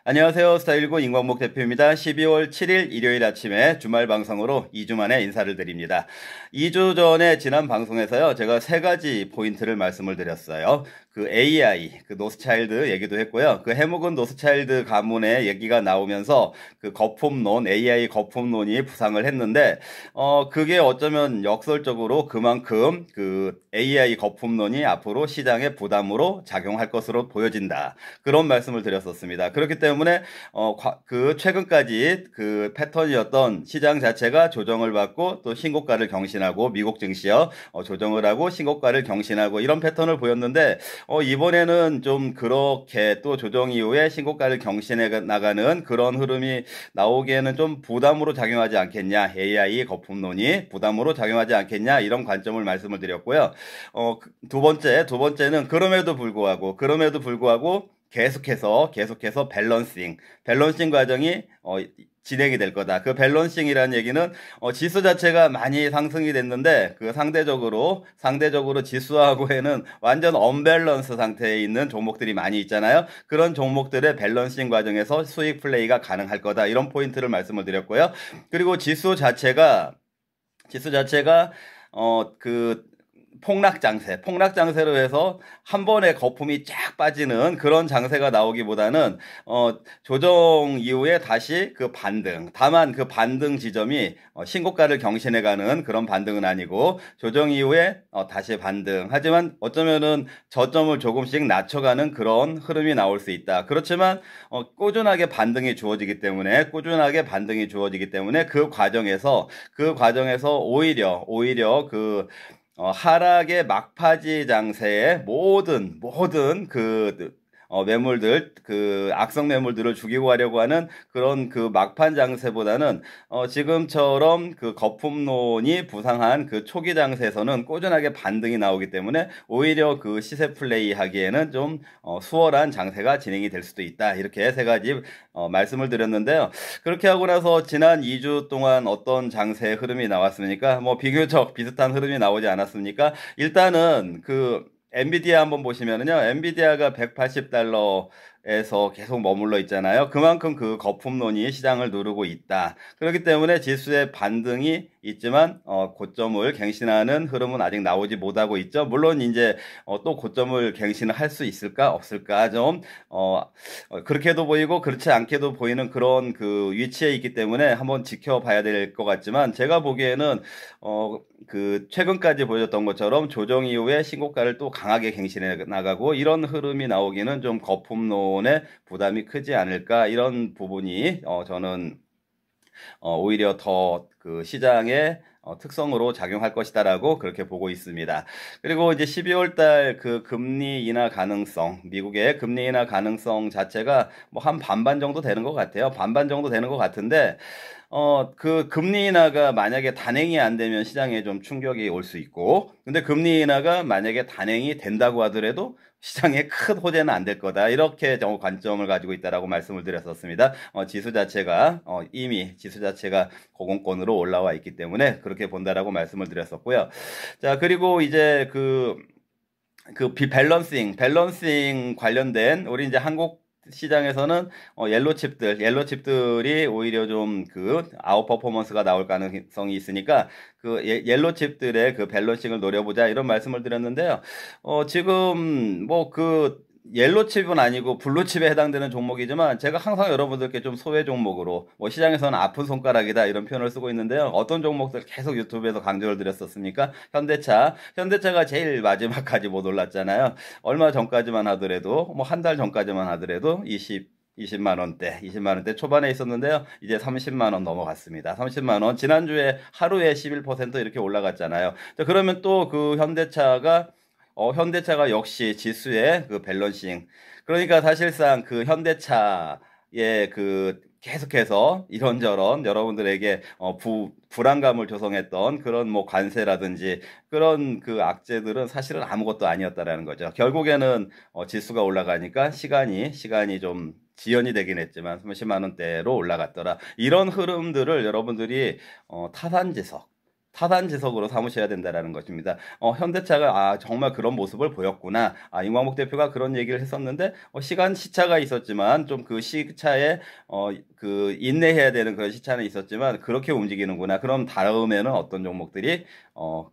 안녕하세요. 스타일19 임광복 대표입니다. 12월 7일 일요일 아침에 주말 방송으로 2주 만에 인사를 드립니다. 2주 전에 지난 방송에서요, 제가 세 가지 포인트를 말씀을 드렸어요. 그 AI, 그 노스차일드 얘기도 했고요. 그 해묵은 노스차일드 가문의 얘기가 나오면서 그 거품론, AI 거품론이 부상을 했는데, 그게 어쩌면 역설적으로 그만큼 그 AI 거품론이 앞으로 시장의 부담으로 작용할 것으로 보여진다. 그런 말씀을 드렸었습니다. 그렇기 때문에 그 최근까지 그 패턴이었던 시장 자체가 조정을 받고 또 신고가를 경신하고 미국 증시요 조정을 하고 신고가를 경신하고 이런 패턴을 보였는데 이번에는 좀 그렇게 또 조정 이후에 신고가를 경신해 나가는 그런 흐름이 나오기에는 좀 부담으로 작용하지 않겠냐, AI 거품론이 부담으로 작용하지 않겠냐, 이런 관점을 말씀을 드렸고요. 두 번째는 그럼에도 불구하고 계속해서 밸런싱 과정이 진행이 될 거다. 그 밸런싱이라는 얘기는 지수 자체가 많이 상승이 됐는데 그 상대적으로 지수하고에는 완전 언밸런스 상태에 있는 종목들이 많이 있잖아요. 그런 종목들의 밸런싱 과정에서 수익 플레이가 가능할 거다. 이런 포인트를 말씀을 드렸고요. 그리고 지수 자체가 그 폭락 장세로 해서 한 번에 거품이 쫙 빠지는 그런 장세가 나오기보다는 조정 이후에 다시 그 반등, 다만 그 반등 지점이 신고가를 경신해가는 그런 반등은 아니고 조정 이후에 다시 반등, 하지만 어쩌면은 저점을 조금씩 낮춰가는 그런 흐름이 나올 수 있다. 그렇지만 꾸준하게 반등이 주어지기 때문에 그 과정에서 오히려 그 하락의 막바지 장세에 모든 매물들, 그 악성 매물들을 죽이고 가려고 하는 그런 그 막판 장세보다는 지금처럼 그 거품론이 부상한 그 초기 장세에서는 꾸준하게 반등이 나오기 때문에 오히려 그 시세 플레이 하기에는 좀 수월한 장세가 진행이 될 수도 있다. 이렇게 세 가지 말씀을 드렸는데요. 그렇게 하고 나서 지난 2주 동안 어떤 장세 흐름이 나왔습니까? 뭐 비교적 비슷한 흐름이 나오지 않았습니까? 일단은 그 엔비디아 한번 보시면은요, 엔비디아가 180달러에서 계속 머물러 있잖아요. 그만큼 그 거품론이 시장을 누르고 있다. 그렇기 때문에 지수의 반등이 있지만 고점을 갱신하는 흐름은 아직 나오지 못하고 있죠. 물론 이제 또 고점을 갱신을 할 수 있을까 없을까 좀 그렇게도 보이고 그렇지 않게도 보이는 그런 그 위치에 있기 때문에 한번 지켜봐야 될 것 같지만, 제가 보기에는 그 최근까지 보여줬던 것처럼 조정 이후에 신고가를 또 강하게 갱신해 나가고 이런 흐름이 나오기는 좀 거품론의 부담이 크지 않을까, 이런 부분이 저는 오히려 더 그 시장의 특성으로 작용할 것이다라고 그렇게 보고 있습니다. 그리고 이제 12월 달 그 금리 인하 가능성, 미국의 금리 인하 가능성 자체가 뭐 한 반반 정도 되는 것 같아요. 반반 정도 되는 것 같은데, 그 금리 인하가 만약에 단행이 안 되면 시장에 좀 충격이 올 수 있고, 근데 금리 인하가 만약에 단행이 된다고 하더라도 시장에 큰 호재는 안 될 거다. 이렇게 관점을 가지고 있다라고 말씀을 드렸었습니다. 이미 지수 자체가 고공권으로 올라와 있기 때문에 그렇게 본다라고 말씀을 드렸었고요. 자, 그리고 이제 밸런싱 관련된 우리 이제 한국 시장에서는 옐로칩들이 오히려 좀 그 아웃 퍼포먼스가 나올 가능성이 있으니까 그 옐로칩들의 그 밸런싱을 노려보자, 이런 말씀을 드렸는데요. 지금 뭐 그 옐로칩은 아니고 블루칩에 해당되는 종목이지만 제가 항상 여러분들께 좀 소외 종목으로, 뭐 시장에서는 아픈 손가락이다 이런 표현을 쓰고 있는데요. 어떤 종목들 계속 유튜브에서 강조를 드렸었습니까? 현대차가 제일 마지막까지 못 올랐잖아요. 얼마 전까지만 하더라도, 뭐 한 달 전까지만 하더라도 20만 원대 초반에 있었는데요. 이제 30만 원 넘어갔습니다. 30만 원. 지난주에 하루에 11% 이렇게 올라갔잖아요. 자, 그러면 또 그 현대차가 역시 지수의 그 밸런싱. 그러니까 사실상 그 현대차의 그 계속해서 이런저런 여러분들에게 불안감을 조성했던 그런 뭐 관세라든지 그런 그 악재들은 사실은 아무것도 아니었다라는 거죠. 결국에는 지수가 올라가니까 시간이 좀 지연이 되긴 했지만 30만 원대로 올라갔더라. 이런 흐름들을 여러분들이 타산지석 타산지석으로 삼으셔야 된다라는 것입니다. 현대차가 정말 그런 모습을 보였구나. 임광복 대표가 그런 얘기를 했었는데 시간 시차가 있었지만 좀 그 시차에 그 인내해야 되는 그런 시차는 있었지만 그렇게 움직이는구나. 그럼 다음에는 어떤 종목들이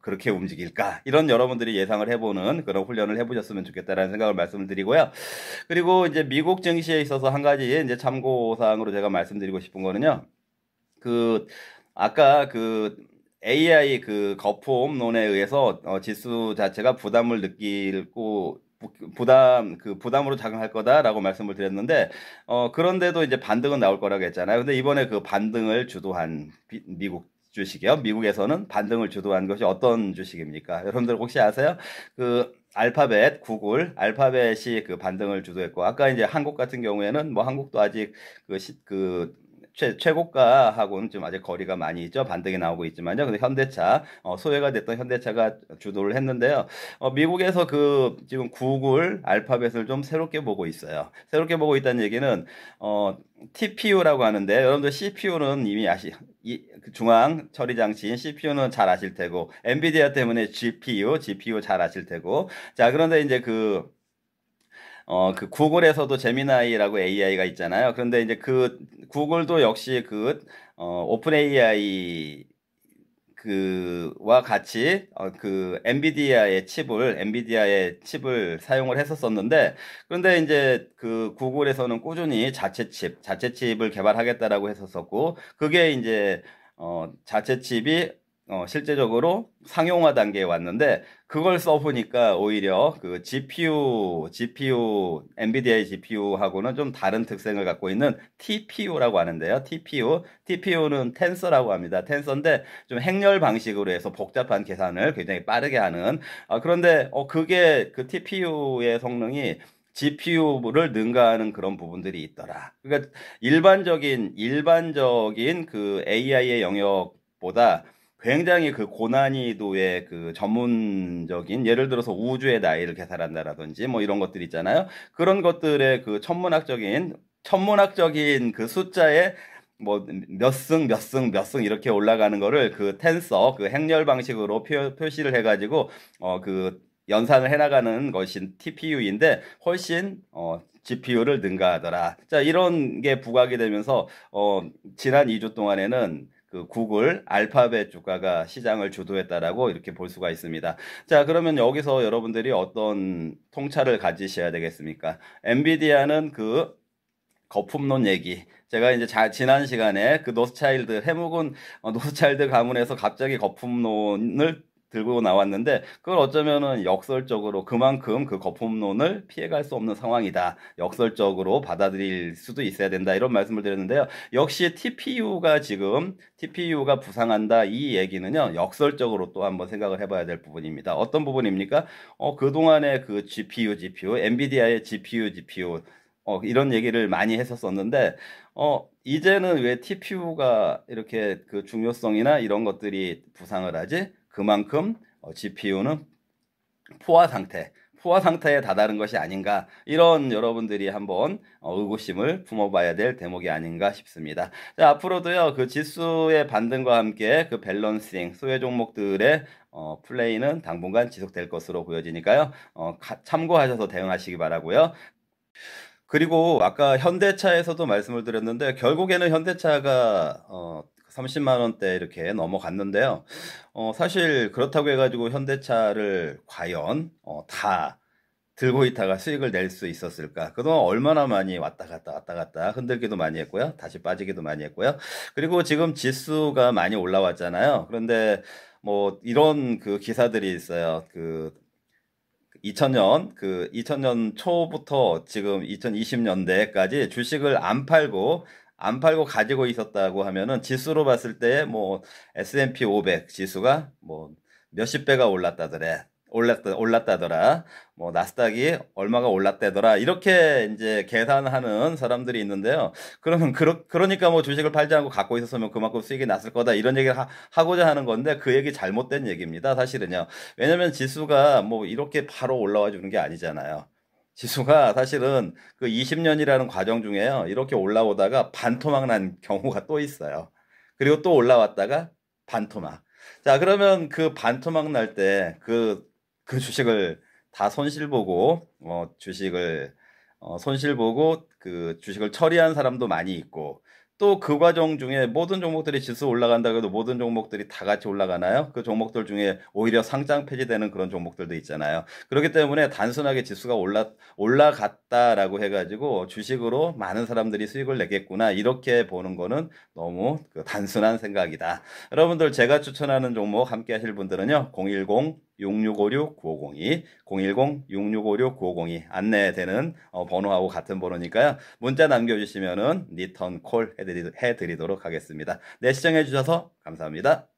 그렇게 움직일까? 이런 여러분들이 예상을 해보는 그런 훈련을 해보셨으면 좋겠다라는 생각을 말씀을 드리고요. 그리고 이제 미국 증시에 있어서 한 가지 이제 참고사항으로 제가 말씀드리고 싶은 거는요. 그 아까 그 AI 그 거품론에 의해서 지수 자체가 부담을 느끼고 부담으로 작용할 거다라고 말씀을 드렸는데 그런데도 이제 반등은 나올 거라고 했잖아요. 근데 이번에 그 반등을 주도한 미국 주식이요. 미국에서는 반등을 주도한 것이 어떤 주식입니까? 여러분들 혹시 아세요? 그 알파벳, 구글, 알파벳이 그 반등을 주도했고, 아까 이제 한국 같은 경우에는 뭐 한국도 아직 최고가하고는 좀 아직 거리가 많이 있죠. 반등이 나오고 있지만요. 근데 현대차, 소외가 됐던 현대차가 주도를 했는데요. 미국에서 그 지금 구글, 알파벳을 좀 새롭게 보고 있어요. 새롭게 보고 있다는 얘기는, TPU라고 하는데, 여러분들 CPU는 이미 그 중앙 처리 장치인 CPU는 잘 아실 테고, 엔비디아 때문에 GPU 잘 아실 테고, 자, 그런데 이제 그 구글에서도 제미나이라고 AI가 있잖아요. 그런데 이제 그 구글도 역시 오픈 AI 그와 같이 그 엔비디아의 칩을 사용을 했었었는데, 그런데 이제 그 구글에서는 꾸준히 자체 칩을 개발하겠다라고 했었었고, 그게 이제 자체 칩이 실제적으로 상용화 단계에 왔는데, 그걸 써보니까 오히려 그 엔비디아의 GPU하고는 좀 다른 특성을 갖고 있는 TPU라고 하는데요. TPU는 텐서라고 합니다. 텐서인데 좀 행렬 방식으로 해서 복잡한 계산을 굉장히 빠르게 하는, 그런데 그게 그 TPU의 성능이 GPU를 능가하는 그런 부분들이 있더라. 그러니까 일반적인 그 AI의 영역보다 굉장히 그 고난이도의 그 전문적인, 예를 들어서 우주의 나이를 계산한다라든지 뭐 이런 것들 있잖아요. 그런 것들의 그 천문학적인 그 숫자에 뭐 몇 승 이렇게 올라가는 거를 그 텐서, 그 행렬 방식으로 표시를 해가지고 그 연산을 해나가는 것이 TPU인데 훨씬 GPU를 능가하더라. 자, 이런 게 부각이 되면서 지난 2주 동안에는 그 구글, 알파벳 주가가 시장을 주도했다라고 이렇게 볼 수가 있습니다. 자, 그러면 여기서 여러분들이 어떤 통찰을 가지셔야 되겠습니까? 엔비디아는 그 거품론 얘기. 제가 이제 지난 시간에 그 노스차일드 가문에서 갑자기 거품론을 들고 나왔는데, 그걸 어쩌면은 역설적으로 그만큼 그 거품론을 피해갈 수 없는 상황이다. 역설적으로 받아들일 수도 있어야 된다. 이런 말씀을 드렸는데요. 역시 TPU가 부상한다. 이 얘기는요, 역설적으로 또 한번 생각을 해봐야 될 부분입니다. 어떤 부분입니까? 그동안의 그 GPU, 엔비디아의 GPU, 이런 얘기를 많이 했었었는데, 이제는 왜 TPU가 이렇게 그 중요성이나 이런 것들이 부상을 하지? 그만큼 GPU는 포화 상태에 다다른 것이 아닌가, 이런 여러분들이 한번 의구심을 품어봐야 될 대목이 아닌가 싶습니다. 자, 앞으로도요 그 지수의 반등과 함께 그 밸런싱 소외 종목들의 플레이는 당분간 지속될 것으로 보여지니까요, 참고하셔서 대응하시기 바라고요. 그리고 아까 현대차에서도 말씀을 드렸는데, 결국에는 현대차가 30만 원대 이렇게 넘어갔는데요. 사실 그렇다고 해가지고 현대차를 과연 다 들고 있다가 수익을 낼 수 있었을까? 그동안 얼마나 많이 왔다 갔다 흔들기도 많이 했고요. 다시 빠지기도 많이 했고요. 그리고 지금 지수가 많이 올라왔잖아요. 그런데 뭐 이런 그 기사들이 있어요. 2000년 초부터 지금 2020년대까지 주식을 안 팔고 가지고 있었다고 하면은 지수로 봤을 때 뭐 S&P 500 지수가 뭐 몇십 배가 올랐다더라. 뭐 나스닥이 얼마가 올랐다더라. 이렇게 이제 계산하는 사람들이 있는데요. 그러면 그러니까 뭐 주식을 팔지 않고 갖고 있었으면 그만큼 수익이 났을 거다. 이런 얘기를 하고자 하는 건데, 그 얘기 잘못된 얘기입니다. 사실은요. 왜냐면 지수가 뭐 이렇게 바로 올라와 주는 게 아니잖아요. 지수가 사실은 그 20년이라는 과정 중에요, 이렇게 올라오다가 반토막 난 경우가 또 있어요. 그리고 또 올라왔다가 반토막. 자, 그러면 그 반토막 날 때 그 주식을 다 손실 보고, 손실 보고 그 주식을 처리한 사람도 많이 있고, 또 그 과정 중에 모든 종목들이 지수 올라간다고 해도 모든 종목들이 다 같이 올라가나요? 그 종목들 중에 오히려 상장 폐지되는 그런 종목들도 있잖아요. 그렇기 때문에 단순하게 지수가 올라갔다라고 해가지고 주식으로 많은 사람들이 수익을 내겠구나. 이렇게 보는 거는 너무 그 단순한 생각이다. 여러분들 제가 추천하는 종목 함께 하실 분들은요. 010-6656-9502, 010-6656-9502 안내되는 번호하고 같은 번호니까요. 문자 남겨주시면은 리턴 콜 해드리도록 하겠습니다. 네, 시청해주셔서 감사합니다.